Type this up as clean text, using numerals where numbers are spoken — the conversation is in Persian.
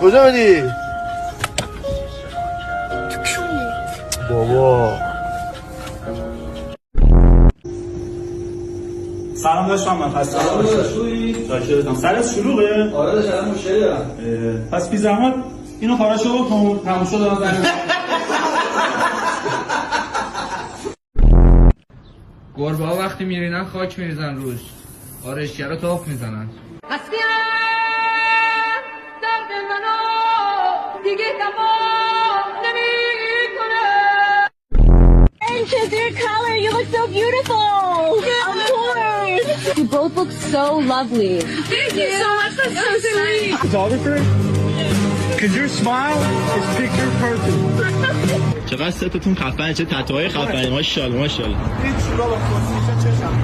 کجا بدی؟ بابا سلام داشتم من خسته نباشید. سرت شلوغه؟ آره داشت الان مشکلی دارم. پس بی زحمت اینو خارجو بکن تموم شد دارم. گربه ها وقتی میرینن خاک میریزن روش، آرشگرا تاف میزنن. درد منو دیگه تمام نمیکنه. Dear color, you look so beautiful. Of course. You both look so lovely. Thank you so much. That's so sweet. Photographer? Cause your smile is picture perfect. چقدر ستتون خفنه، چه تتوهای خفنه، ماشاءالله ماشاءالله. این چورا با خودش چشم